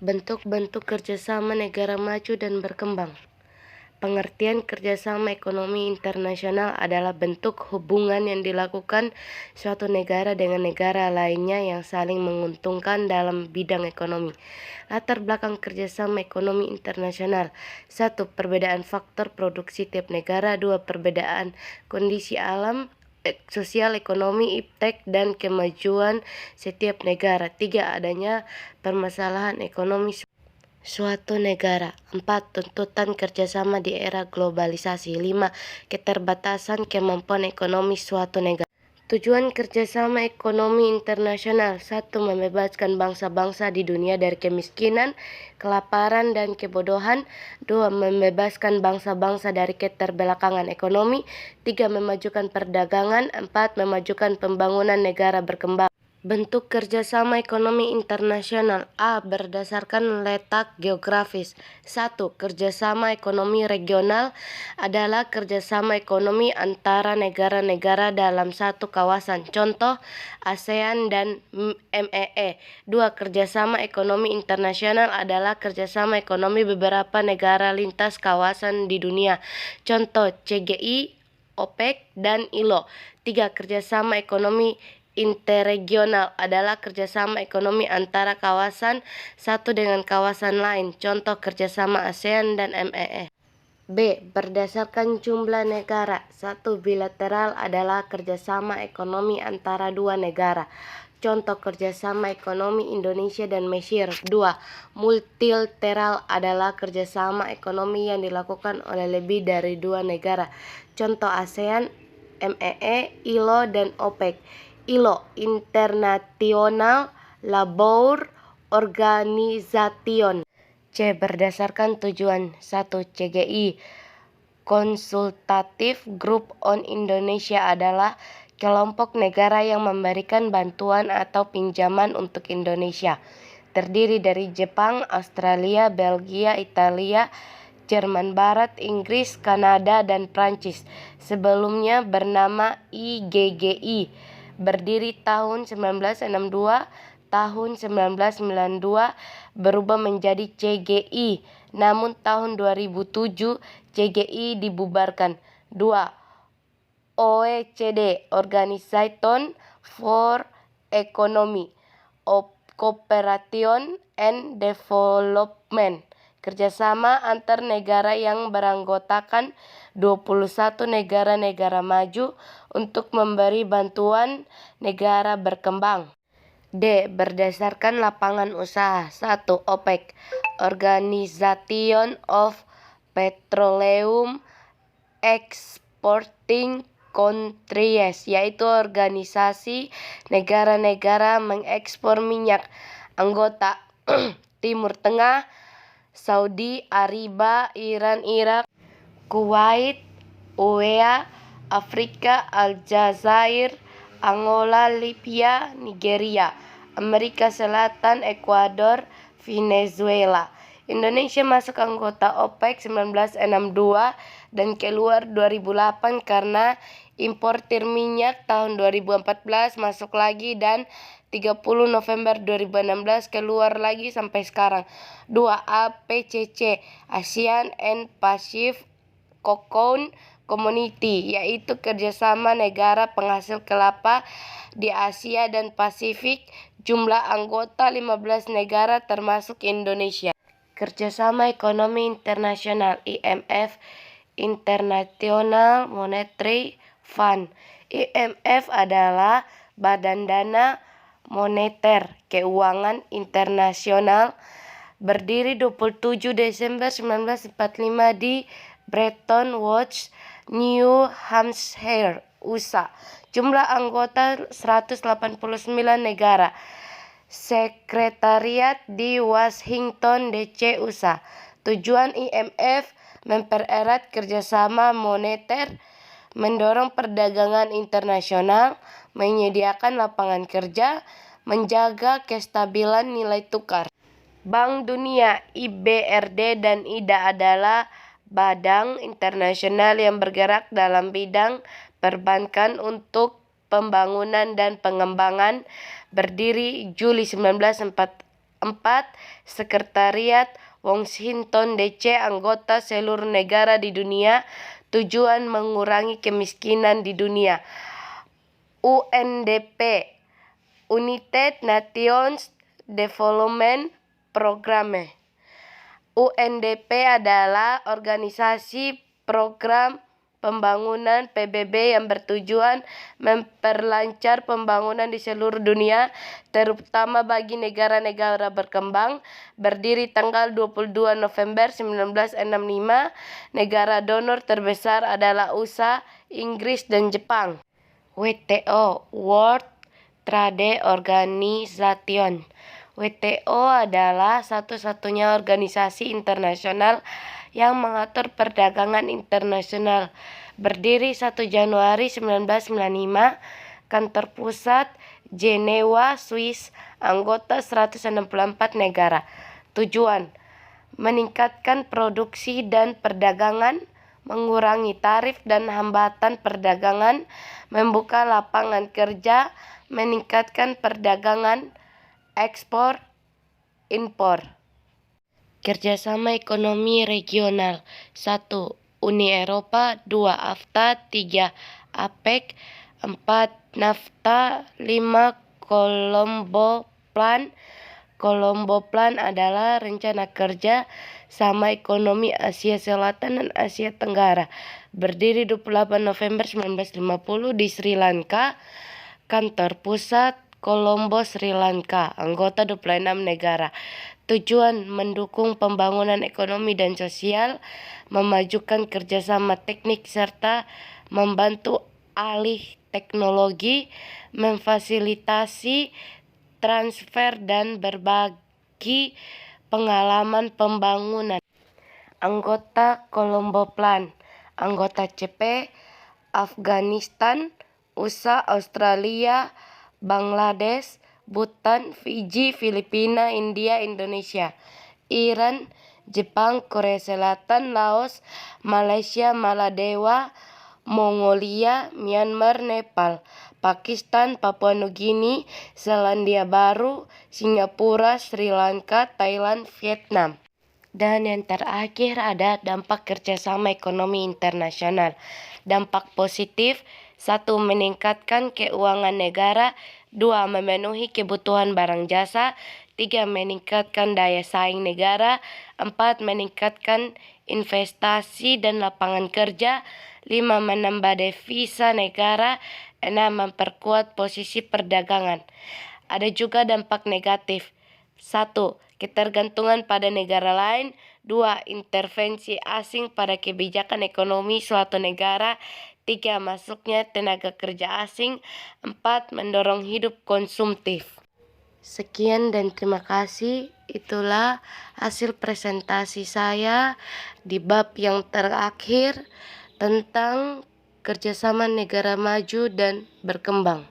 Bentuk-bentuk kerjasama negara maju dan berkembang. Pengertian kerjasama ekonomi internasional adalah bentuk hubungan yang dilakukan suatu negara dengan negara lainnya yang saling menguntungkan dalam bidang ekonomi. Latar belakang kerjasama ekonomi internasional: 1. Perbedaan faktor produksi tiap negara. 2. Perbedaan kondisi alam, sosial, ekonomi, iptek, dan kemajuan setiap negara. 3. Adanya permasalahan ekonomi suatu negara. 4. Tuntutan kerjasama di era globalisasi. 5. Keterbatasan kemampuan ekonomi suatu negara. Tujuan kerjasama ekonomi internasional: 1. Membebaskan bangsa-bangsa di dunia dari kemiskinan, kelaparan, dan kebodohan. 2. Membebaskan bangsa-bangsa dari keterbelakangan ekonomi. 3. Memajukan perdagangan. 4. Memajukan pembangunan negara berkembang. Bentuk kerjasama ekonomi internasional. A. Berdasarkan letak geografis. 1. Kerjasama ekonomi regional adalah kerjasama ekonomi antara negara-negara dalam satu kawasan. Contoh, ASEAN dan MEE. 2. Kerjasama ekonomi internasional adalah kerjasama ekonomi beberapa negara lintas kawasan di dunia. Contoh, CGI, OPEC, dan ILO. 3. Kerjasama ekonomi interregional adalah kerjasama ekonomi antara kawasan satu dengan kawasan lain. Contoh, kerjasama ASEAN dan MEE. B. Berdasarkan jumlah negara. 1. Bilateral adalah kerjasama ekonomi antara dua negara. Contoh, kerjasama ekonomi Indonesia dan Mesir. 2. Multilateral adalah kerjasama ekonomi yang dilakukan oleh lebih dari dua negara. Contoh, ASEAN, MEE, ILO, dan OPEC. ILO, International Labour Organization. C. Berdasarkan tujuan. 1. CGI, Consultative Group on Indonesia, adalah kelompok negara yang memberikan bantuan atau pinjaman untuk Indonesia. Terdiri dari Jepang, Australia, Belgia, Italia, Jerman Barat, Inggris, Kanada, dan Prancis. Sebelumnya bernama IGGI. Berdiri tahun 1962, tahun 1992 berubah menjadi CGI, namun tahun 2007 CGI dibubarkan. 2. OECD, Organization for Economic Cooperation and Development, kerjasama antar negara yang beranggotakan 21 negara-negara maju untuk memberi bantuan negara berkembang. D. Berdasarkan lapangan usaha. 1. OPEC, Organization of Petroleum Exporting Countries, yaitu organisasi negara-negara mengekspor minyak. Anggota: Timur Tengah, Saudi Arabia, Iran, Irak, Kuwait, UEA, Afrika, Aljazair, Angola, Libya, Nigeria, Amerika Selatan, Ekuador, Venezuela. Indonesia masuk anggota OPEC 1962 dan keluar 2008 karena importir minyak. Tahun 2014 masuk lagi dan 30 November 2016 keluar lagi sampai sekarang. 2. APCC, ASEAN and Pacific Cocoa Community, yaitu kerjasama negara penghasil kelapa di Asia dan Pasifik. Jumlah anggota 15 negara termasuk Indonesia. Kerjasama ekonomi internasional. IMF, International Monetary Fund. IMF adalah Badan Dana Moneter Keuangan Internasional, berdiri 27 Desember 1945 di Bretton Woods, New Hampshire, USA. Jumlah anggota 189 negara. Sekretariat di Washington DC, USA. Tujuan IMF mempererat kerjasama moneter, mendorong perdagangan internasional, menyediakan lapangan kerja, menjaga kestabilan nilai tukar. Bank Dunia, IBRD, dan IDA adalah badan internasional yang bergerak dalam bidang perbankan untuk pembangunan dan pengembangan, berdiri Juli 1945 4. Sekretariat Washington DC anggota seluruh negara di dunia. Tujuan mengurangi kemiskinan di dunia. UNDP, United Nations Development Programme. UNDP adalah organisasi program pembangunan PBB yang bertujuan memperlancar pembangunan di seluruh dunia, terutama bagi negara-negara berkembang. Berdiri tanggal 22 November 1965. Negara donor terbesar adalah USA, Inggris, dan Jepang. WTO, World Trade Organization. WTO adalah satu-satunya organisasi internasional yang mengatur perdagangan internasional. Berdiri 1 Januari 1995, kantor pusat Jenewa, Swiss, anggota 164 negara. Tujuan: meningkatkan produksi dan perdagangan, mengurangi tarif dan hambatan perdagangan, membuka lapangan kerja, meningkatkan perdagangan, ekspor, impor. Kerjasama ekonomi regional. 1. Uni Eropa. 2. AFTA. 3. APEC. 4. NAFTA. 5. Colombo Plan. Colombo Plan adalah rencana kerja sama ekonomi Asia Selatan dan Asia Tenggara. Berdiri 28 November 1950 di Sri Lanka. Kantor pusat Colombo, Sri Lanka. Anggota 26 negara. Tujuan: mendukung pembangunan ekonomi dan sosial, memajukan kerjasama teknik serta membantu alih teknologi, memfasilitasi transfer dan berbagi pengalaman pembangunan. Anggota Colombo Plan. Anggota CP: Afghanistan, USA, Australia, Bangladesh, Bhutan, Fiji, Filipina, India, Indonesia, Iran, Jepang, Korea Selatan, Laos, Malaysia, Maladewa, Mongolia, Myanmar, Nepal, Pakistan, Papua Nugini, Selandia Baru, Singapura, Sri Lanka, Thailand, Vietnam. Dan yang terakhir ada dampak kerjasama ekonomi internasional. Dampak positif: 1. Meningkatkan keuangan negara. 2. Memenuhi kebutuhan barang jasa. 3. Meningkatkan daya saing negara. 4. Meningkatkan investasi dan lapangan kerja. 5. Menambah devisa negara. 6. Memperkuat posisi perdagangan. Ada juga dampak negatif. 1. Ketergantungan pada negara lain. 2. Intervensi asing pada kebijakan ekonomi suatu negara. 3. Masuknya tenaga kerja asing. 4. Mendorong hidup konsumtif. Sekian dan terima kasih. Itulah hasil presentasi saya di bab yang terakhir tentang kerjasama negara maju dan berkembang.